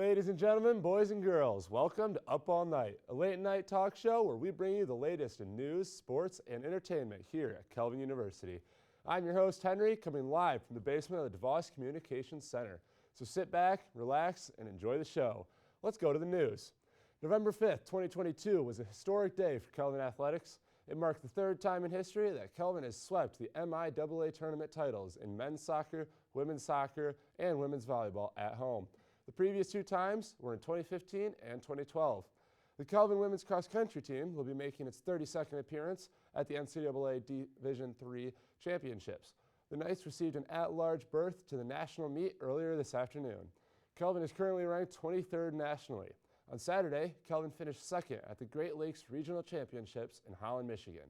Ladies and gentlemen, boys and girls, welcome to Up All Night, a late-night talk show where we bring you the latest in news, sports, and entertainment here at Kelvin University. I'm your host, Henry, coming live from the basement of the DeVos Communications Center. So sit back, relax, and enjoy the show. Let's go to the news. November 5th, 2022 was a historic day for Kelvin Athletics. It marked the third time in history that Kelvin has swept the MIAA tournament titles in men's soccer, women's soccer, and women's volleyball at home. The previous two times were in 2015 and 2012. The Kelvin women's cross country team will be making its 32nd appearance at the NCAA Division III Championships. The Knights received an at-large berth to the national meet earlier this afternoon. Kelvin is currently ranked 23rd nationally. On Saturday, Kelvin finished second at the Great Lakes Regional Championships in Holland, Michigan.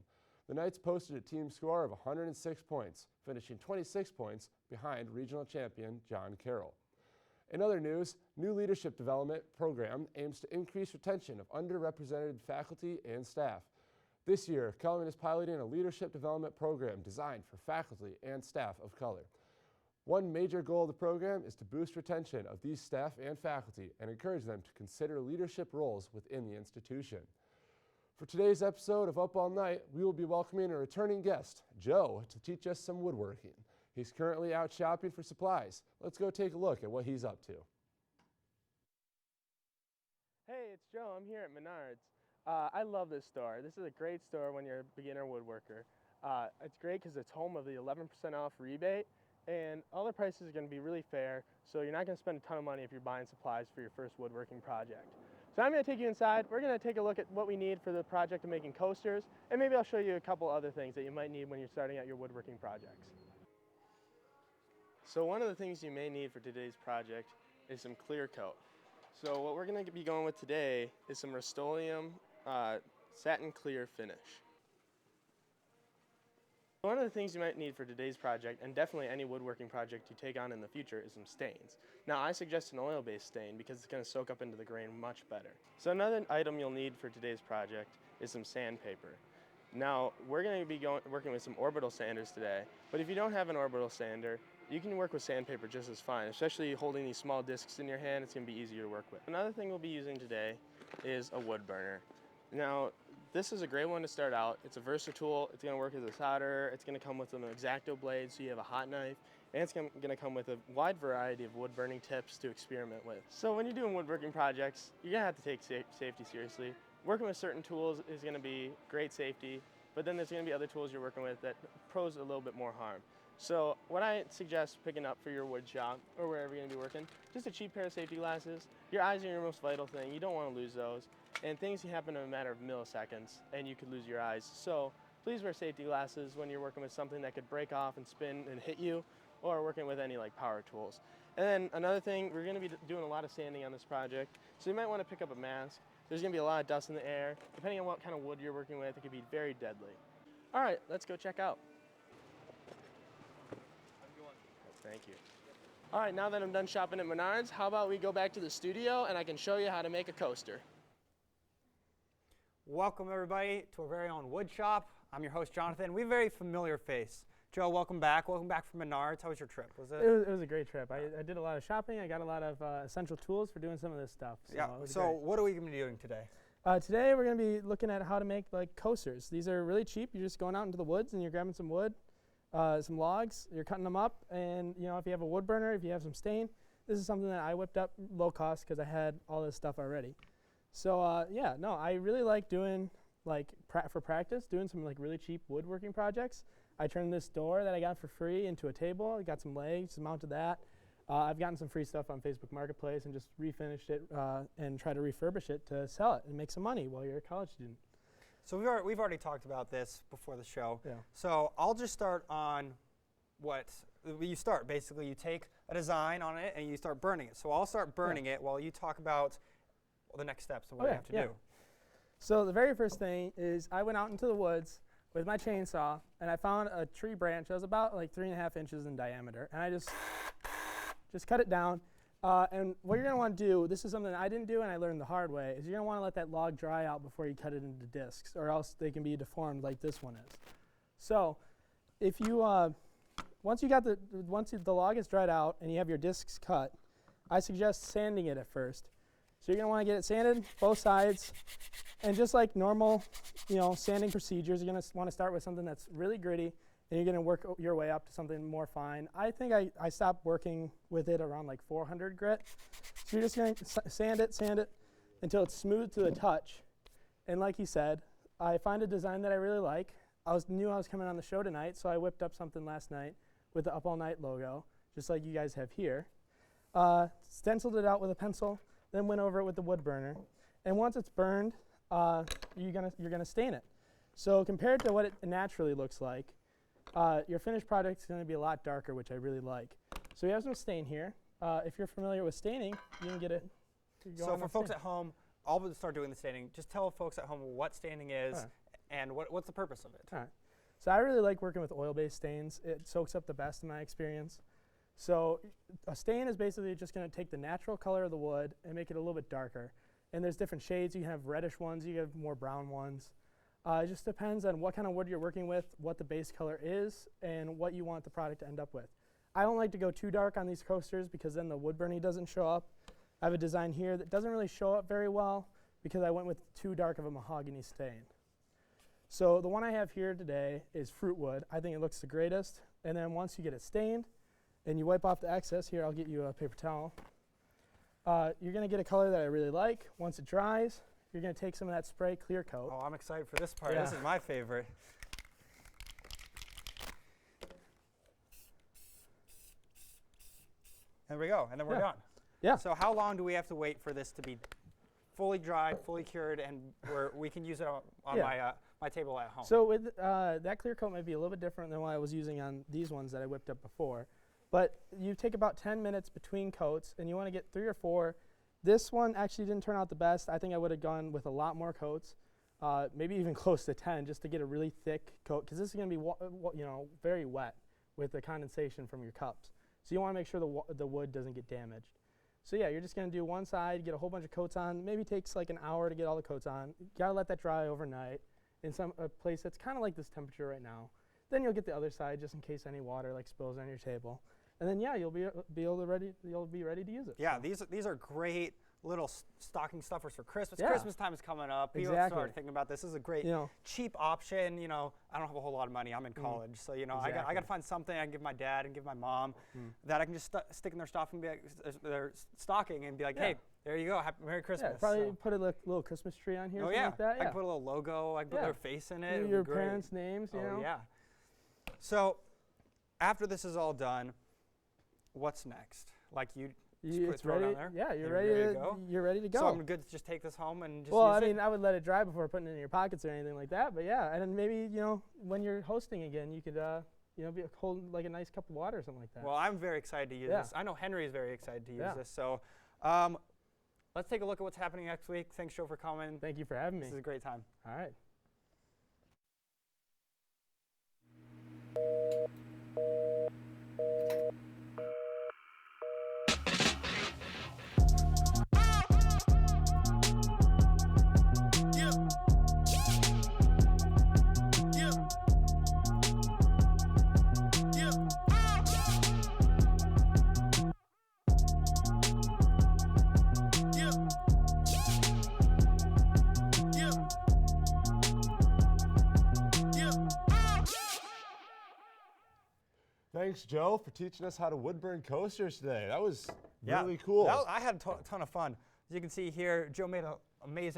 The Knights posted a team score of 106 points, finishing 26 points behind regional champion John Carroll. In other news, new leadership development program aims to increase retention of underrepresented faculty and staff. This year, Kelvin is piloting a leadership development program designed for faculty and staff of color. One major goal of the program is to boost retention of these staff and faculty and encourage them to consider leadership roles within the institution. For today's episode of Up All Night, we will be welcoming a returning guest, Joe, to teach us some woodworking. He's currently out shopping for supplies. Let's go take a look at what he's up to. Hey, it's Joe. I'm here at Menards. I love this store. This is a great store when you're a beginner woodworker. It's great because it's home of the 11% off rebate, and all the prices are going to be really fair, so you're not going to spend a ton of money if you're buying supplies for your first woodworking project. So I'm going to take you inside. We're going to take a look at what we need for the project of making coasters, and maybe I'll show you a couple other things that you might need when you're starting out your woodworking projects. So one of the things you may need for today's project is some clear coat. So what we're going to be going with today is some Rust-Oleum satin clear finish. One of the things you might need for today's project, and definitely any woodworking project you take on in the future, is some stains. Now I suggest an oil-based stain because it's going to soak up into the grain much better. So another item you'll need for today's project is some sandpaper. Now we're going to be working with some orbital sanders today, but if you don't have an orbital sander, you can work with sandpaper just as fine, especially holding these small discs in your hand. It's going to be easier to work with. Another thing we'll be using today is a wood burner. Now, this is a great one to start out. It's a Versatool. It's going to work as a solderer. It's going to come with an X-Acto blade, so you have a hot knife, and it's going to come with a wide variety of wood burning tips to experiment with. So when you're doing woodworking projects, you're going to have to take safety seriously. Working with certain tools is going to be great safety, but then there's going to be other tools you're working with that pose a little bit more harm. So what I suggest picking up for your wood shop or wherever you're going to be working, just a cheap pair of safety glasses. Your eyes are your most vital thing. You don't want to lose those. And things can happen in a matter of milliseconds and you could lose your eyes. So please wear safety glasses when you're working with something that could break off and spin and hit you, or working with any like power tools. And then another thing, we're going to be doing a lot of sanding on this project. So you might want to pick up a mask. There's going to be a lot of dust in the air. Depending on what kind of wood you're working with, it could be very deadly. All right, let's go check out. Thank you. All right, now that I'm done shopping at Menards, how about we go back to the studio and I can show you how to make a coaster. Welcome everybody to our very own wood shop. I'm your host Jonathan. We have a very familiar face. Joe, welcome back. Welcome back from Menards. How was your trip? It was a great trip. I did a lot of shopping. I got a lot of essential tools for doing some of this stuff. So yeah. So what are we going to be doing today? Today we're going to be looking at how to make like coasters. These are really cheap. You're just going out into the woods and you're grabbing some wood. Some logs, you're cutting them up, and you know, if you have a wood burner, if you have some stain, this is something that I whipped up low cost because I had all this stuff already. So yeah, no, I really like doing like for practice, doing some like really cheap woodworking projects. I turned this door that I got for free into a table. I got some legs, mounted that. I've gotten some free stuff on Facebook Marketplace and just refinished it and try to refurbish it to sell it and make some money while you're a college student. So we've already talked about this before the show. Yeah. So I'll just start on what you start. Basically, you take a design on it and you start burning it. So I'll start burning it while you talk about the next steps and what you have to do. So the very first thing is I went out into the woods with my chainsaw and I found a tree branch that was about like 3.5 inches in diameter, and I just cut it down. And what you're going to want to do, this is something I didn't do and I learned the hard way, is you're going to want to let that log dry out before you cut it into discs, or else they can be deformed like this one is. So if you, once the log is dried out and you have your discs cut, I suggest sanding it at first. So you're going to want to get it sanded, both sides, and just like normal, sanding procedures, you're going to want to start with something that's really gritty, and you're going to work your way up to something more fine. I think I stopped working with it around like 400 grit. So you're just going to sand it until it's smooth to the touch. And like he said, I find a design that I really like. Knew I was coming on the show tonight, so I whipped up something last night with the Up All Night logo, just like you guys have here. Stenciled it out with a pencil, then went over it with the wood burner. And once it's burned, you're gonna stain it. So compared to what it naturally looks like, your finished product is gonna be a lot darker, which I really like. So we have some stain here. If you're familiar with staining, you can get it. So for folks at home, I'll start doing the staining. Just tell folks at home what staining is and what's the purpose of it. All right. So I really like working with oil-based stains. It soaks up the best in my experience. So a stain is basically just going to take the natural color of the wood and make it a little bit darker. And there's different shades. You have reddish ones, you have more brown ones. It just depends on what kind of wood you're working with, what the base color is, and what you want the product to end up with. I don't like to go too dark on these coasters because then the wood burning doesn't show up. I have a design here that doesn't really show up very well because I went with too dark of a mahogany stain. So the one I have here today is fruit wood. I think it looks the greatest. And then once you get it stained and you wipe off the excess, here I'll get you a paper towel. You're going to get a color that I really like. Once it dries, you're going to take some of that spray clear coat. Oh, I'm excited for this part. Yeah. This is my favorite. There we go, and then we're done. Yeah. So how long do we have to wait for this to be fully dried, fully cured, and where we can use it on my table at home? So with that clear coat might be a little bit different than what I was using on these ones that I whipped up before. But you take about 10 minutes between coats, and you want to get 3 or 4. This one actually didn't turn out the best. I think I would have gone with a lot more coats, maybe even close to 10, just to get a really thick coat, because this is going to be very wet with the condensation from your cups. So you want to make sure the wood doesn't get damaged. So yeah, you're just going to do one side, get a whole bunch of coats on. Maybe takes like an hour to get all the coats on. You got to let that dry overnight in a place that's kind of like this temperature right now. Then you'll get the other side just in case any water like spills on your table. And then yeah, you'll be ready to use it. Yeah, so. these are great little stocking stuffers for Christmas. Yeah. Christmas time is coming up. People Exactly. start thinking about this. This is a great cheap option. I don't have a whole lot of money. I'm in college, so I got to find something I can give my dad and give my mom that I can just stick in their stocking, their stocking, and be like, hey, there you go, Merry Christmas. Yeah, probably put a little Christmas tree on here. Oh something yeah, like that. I can put a little logo. I can put their face in it. Your parents' names. You know. Yeah. So after this is all done, what's next? Like It's throw it ready. down there? Yeah, you're ready to go. You're ready to go. So I'm good to just take this home and just Well, use I mean, it? I would let it dry before putting it in your pockets or anything like that. But yeah, and then maybe when you're hosting again, you could hold like a nice cup of water or something like that. Well, I'm very excited to use this. I know Henry is very excited to use this. So let's take a look at what's happening next week. Thanks, Joe, for coming. Thank you for having me. This is a great time. All right. Thanks, Joe, for teaching us how to wood burn coasters today. That was really cool. I had a ton of fun. As you can see here, Joe made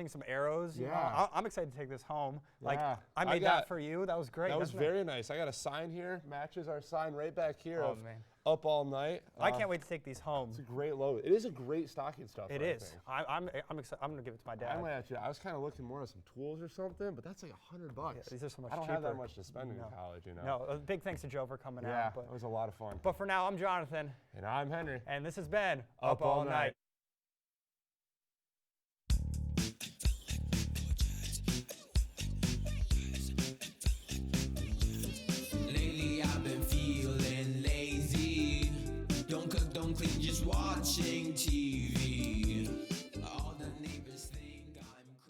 some arrows. Yeah. I'm excited to take this home. Like, Yeah. I made that for you. That was great. That was very nice. I got a sign here. Matches our sign right back here Oh, of man. Up All Night. I can't wait to take these home. It's a great logo. It is a great stocking stuffer. It I is. think. I'm excited. I'm gonna give it to my dad. I was kind of looking more at some tools or something, but that's like $100. Yeah, these are so much I don't cheaper. have that much to spend in college, No, a big thanks to Joe for coming Yeah, out. it was a lot of fun. But for now, I'm Jonathan, And I'm Henry. and this has been Up All Night. Lately I've been feeling lazy. Don't cook, don't clean, just watching TV.